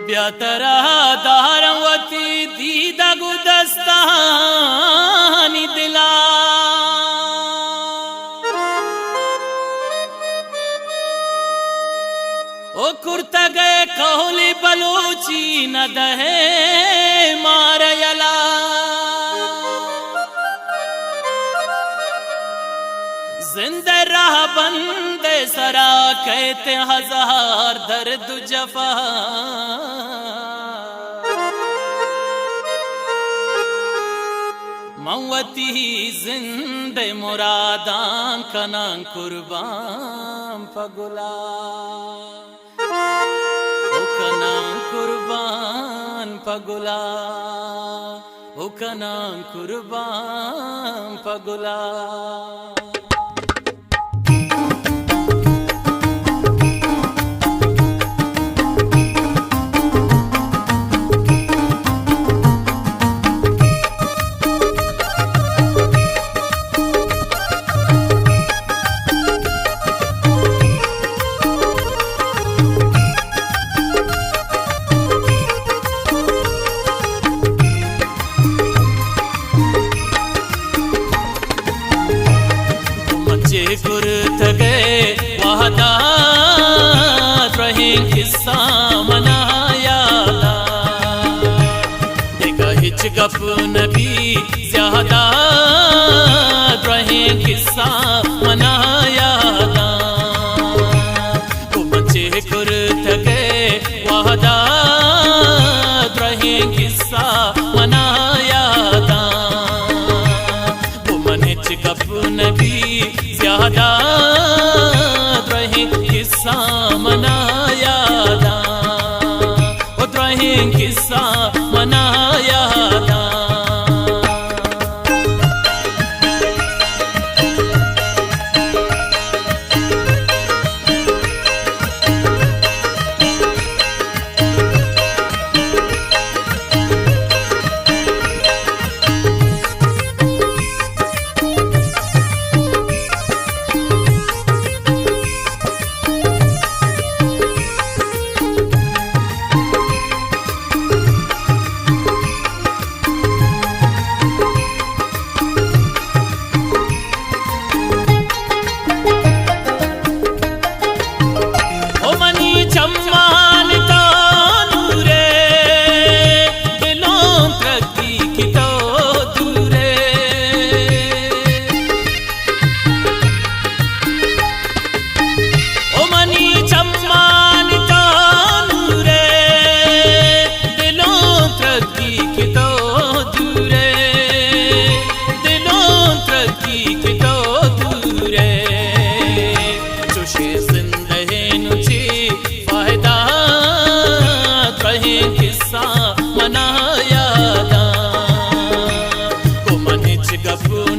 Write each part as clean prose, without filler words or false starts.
ब्यातरा दारवती दीदा गुदस्तानी दिला ओ कुर्ता गए कहली बलूची न दहे मारयला जिंदे राह बंदे सरा कहते हजार दर्द जफा मवती जिंदे मुरादां कना कुर्बान पगुला उकना कुर्बान पगुला उकना कुर्बान पगुला गुरत गए वहदा रहे किस्सा मनाया देखा हिच गप नबी ज्यादा रहे किस्सा मनाया वो बच्चे गुरत गए वहदा रहे किस्सा मनाया वो मन हिच गप नबी ज्यादा रहे किस्सा मनाया रहे किस्सा मनाया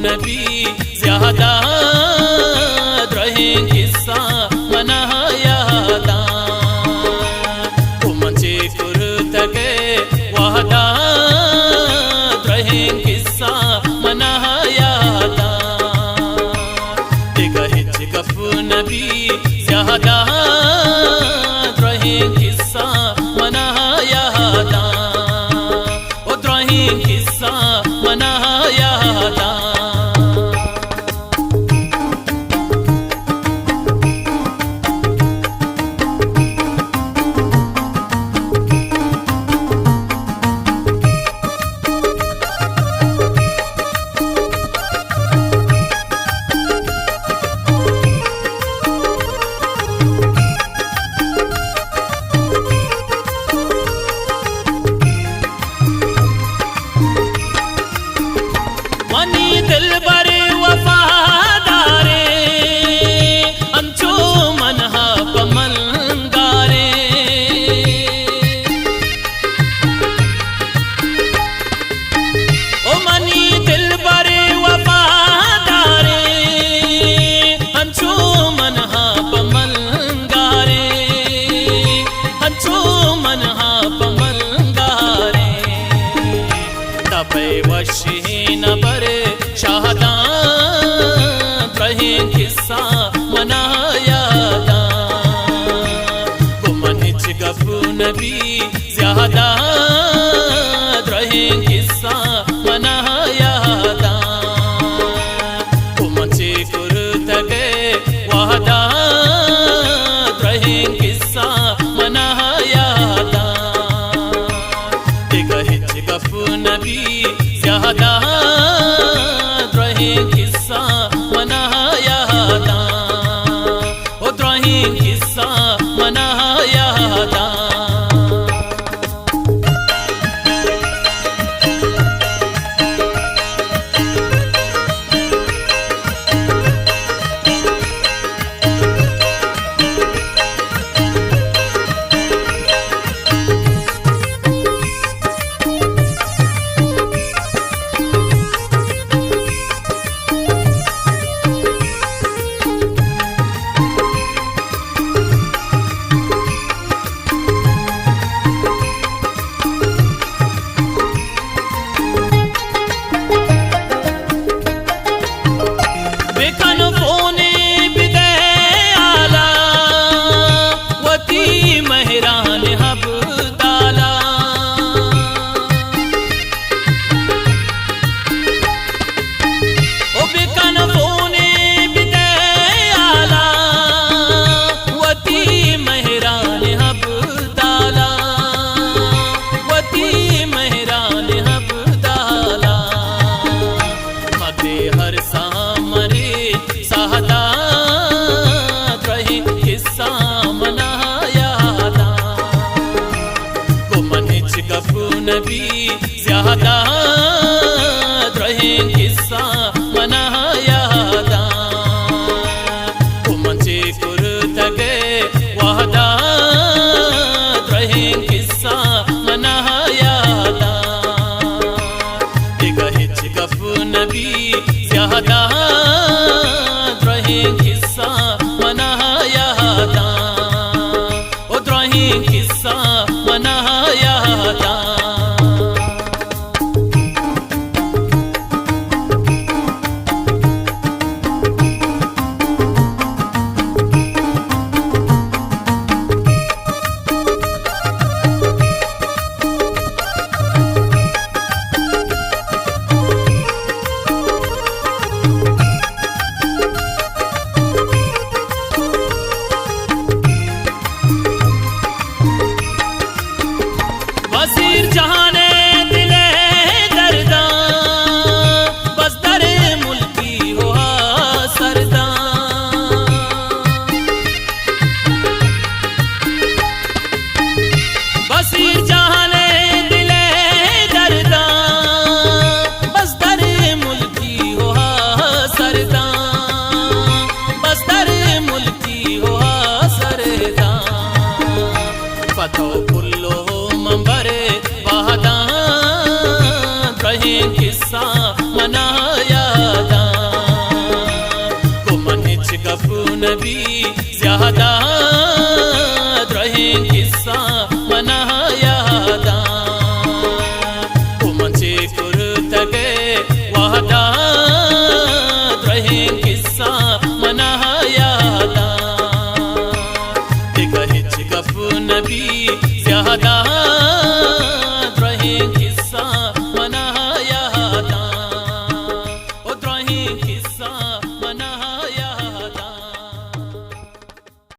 नबी ज्यादा रहे किस्सा मनाया वो मचे कुर्त गए वहदा रहे किस्सा मनाया देखा हिच गप नबी ज्यादा रहे किस्सा मनाया वो रहे किस्सा मनाया दिल बरे वफादारे अंचो मनहा पमलगारे ओ मनी दिल बरे वफादारे अंचो मनहा पमलगारे अंचो मनहा पमलगारे तपे वशी न बरे शाहदा रहे किस्सा मनाया वो मन हिच गप नबी ज़्यादा रहे किस्सा मना यादा उमचे कुर्तगे वादा रहे किस्सा मना यादा ते गहिच गप नबी ज़्यादा रहे